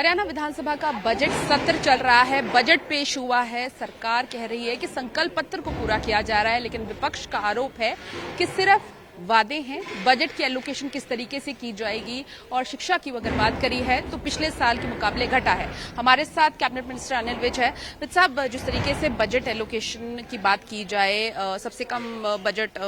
हरियाणा विधानसभा का बजट सत्र चल रहा है। बजट पेश हुआ है। सरकार कह रही है कि संकल्प पत्र को पूरा किया जा रहा है, लेकिन विपक्ष का आरोप है कि सिर्फ वादे हैं। बजट की एलोकेशन किस तरीके से की जाएगी, और शिक्षा की अगर बात करी है तो पिछले साल के मुकाबले घटा है। हमारे साथ कैबिनेट मिनिस्टर अनिल विज है। विज साहब, जिस तरीके से बजट एलोकेशन की बात की जाए, सबसे कम बजट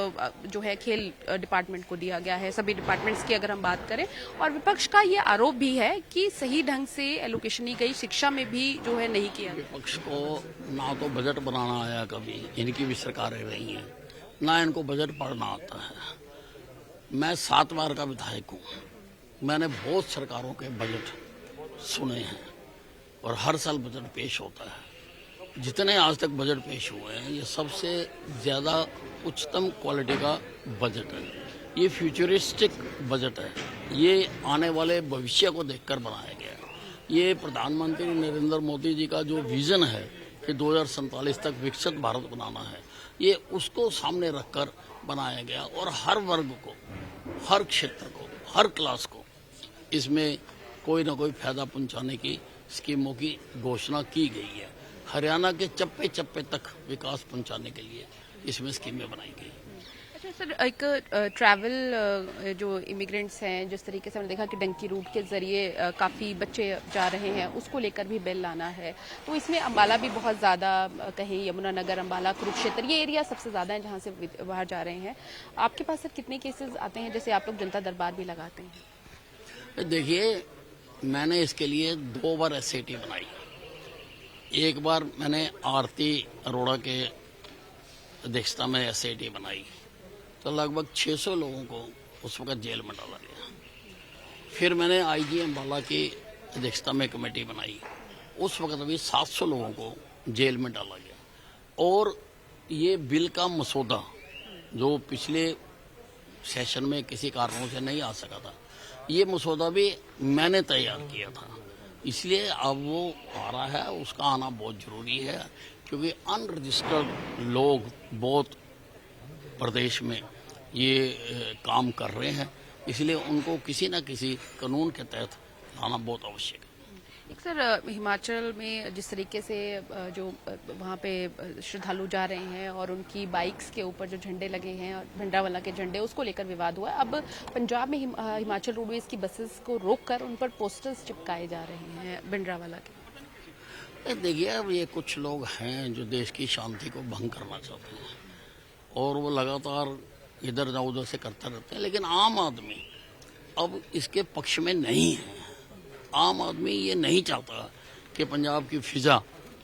जो है खेल डिपार्टमेंट को दिया गया है, सभी डिपार्टमेंट्स की अगर हम बात करें, और विपक्ष का ये आरोप भी है कि सही ढंग से एलोकेशन नहीं गई, शिक्षा में भी जो है नहीं किया। विपक्ष को ना तो बजट बनाना आया, कभी इनकी भी सरकारें रही हैं, ना इनको बजट पढ़ना आता है। मैं 7 बार का विधायक हूँ। मैंने बहुत सरकारों के बजट सुने हैं और हर साल बजट पेश होता है। जितने आज तक बजट पेश हुए हैं, ये सबसे ज़्यादा उच्चतम क्वालिटी का बजट है। ये फ्यूचरिस्टिक बजट है। ये आने वाले भविष्य को देखकर बनाया गया है। ये प्रधानमंत्री नरेंद्र मोदी जी का जो विजन है कि 2047 तक विकसित भारत बनाना है, ये उसको सामने रखकर बनाया गया। और हर वर्ग को, हर क्षेत्र को, हर क्लास को इसमें कोई ना कोई फायदा पहुंचाने की स्कीमों की घोषणा की गई है। हरियाणा के चप्पे चप्पे तक विकास पहुंचाने के लिए इसमें स्कीमें बनाई गई। अच्छा सर, एक ट्रैवल जो इमिग्रेंट्स हैं, जिस तरीके से हमने देखा कि डंकी रूट के जरिए काफ़ी बच्चे जा रहे हैं, उसको लेकर भी बिल लाना है। तो इसमें अम्बाला भी बहुत ज़्यादा, कहीं यमुनानगर, अम्बाला, कुरुक्षेत्र, ये एरिया सबसे ज़्यादा है जहाँ से बाहर जा रहे हैं। आपके पास सर कितने केसेस आते हैं, जैसे आप लोग जनता दरबार भी लगाते हैं? देखिए, मैंने इसके लिए 2 बार SAT बनाई। एक बार मैंने आरती अरोड़ा के अध्यक्षता में SAT बनाई, तो लगभग 600 लोगों को उस वक्त जेल में डाला गया। फिर मैंने IG अम्बाला की अध्यक्षता में कमेटी बनाई, उस वक्त भी 700 लोगों को जेल में डाला गया। और ये बिल का मसौदा जो पिछले सेशन में किसी कारणों से नहीं आ सका था, ये मसौदा भी मैंने तैयार किया था। इसलिए अब वो आ रहा है, उसका आना बहुत जरूरी है, क्योंकि अनरजिस्टर्ड लोग बहुत प्रदेश में ये काम कर रहे हैं। इसलिए उनको किसी न किसी कानून के तहत लाना बहुत आवश्यक है। एक सर, हिमाचल में जिस तरीके से जो वहाँ पे श्रद्धालु जा रहे हैं और उनकी बाइक्स के ऊपर जो झंडे लगे हैं और भिंडरावाला के झंडे, उसको लेकर विवाद हुआ है। अब पंजाब में हिमाचल रोडवेज की बसेस को रोककर उन पर पोस्टर्स चिपकाए जा रहे हैं भिंडरावाला के। देखिए, अब ये कुछ लोग हैं जो देश की शांति को भंग करना चाहते हैं और वो लगातार इधर जाओ उधर से करते रहते हैं। लेकिन आम आदमी अब इसके पक्ष में नहीं है। आम आदमी ये नहीं चाहता कि पंजाब की फिजा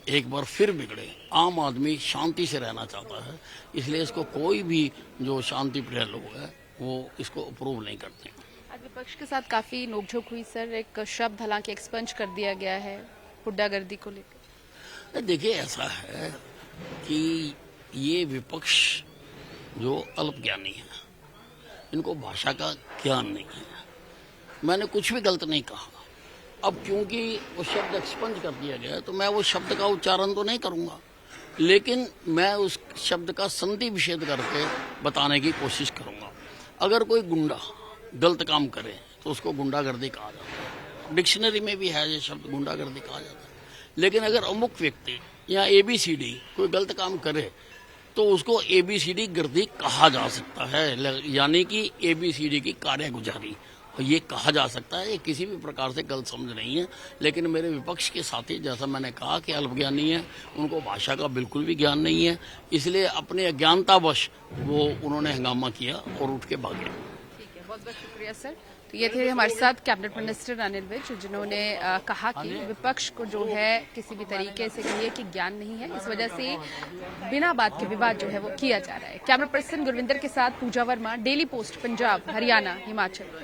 एक बार फिर बिगड़े। आम आदमी शांति से रहना चाहता है, इसलिए इसको कोई भी जो शांति प्रिय लोग है वो इसको अप्रूव नहीं करते। आज विपक्ष के साथ काफी नोकझोंक हुई सर। एक शब्द हालांकि एक्सपंज कर दिया गया है हुड्डागर्दी को लेकर। देखिए, ऐसा है कि ये विपक्ष जो अल्पज्ञानी है, इनको भाषा का ज्ञान नहीं है। मैंने कुछ भी गलत नहीं कहा। अब क्योंकि वो शब्द एक्सपंज कर दिया गया है, तो मैं वो शब्द का उच्चारण तो नहीं करूंगा, लेकिन मैं उस शब्द का संधि विच्छेद करके बताने की कोशिश करूंगा। अगर कोई गुंडा गलत काम करे तो उसको गुंडागर्दी कहा जाता है। डिक्शनरी में भी है ये शब्द, गुंडागर्दी कहा जाता है। लेकिन अगर अमुक व्यक्ति या ABCD कोई गलत काम करे तो उसको ABCD गर्दी कहा जा सकता है, यानी कि ABCD की कार्यगुजारी ये कहा जा सकता है। ये किसी भी प्रकार से गलत समझ नहीं है। लेकिन मेरे विपक्ष के साथी, जैसा मैंने कहा, कि अल्पज्ञानी है, उनको भाषा का बिल्कुल भी ज्ञान नहीं है, इसलिए अपने अज्ञानतावश वो उन्होंने हंगामा किया और उठ के भागे। ठीक है, बहुत बहुत शुक्रिया सर। तो ये थे हमारे साथ कैबिनेट मिनिस्टर अनिल विज, जिन्होंने कहा कि विपक्ष को जो है किसी भी तरीके से कहिए कि ज्ञान नहीं है, इस वजह से बिना बात के विवाद जो है वो किया जा रहा है। कैमरा पर्सन गुरविंदर के साथ पूजा वर्मा, डेली पोस्ट, पंजाब, हरियाणा, हिमाचल।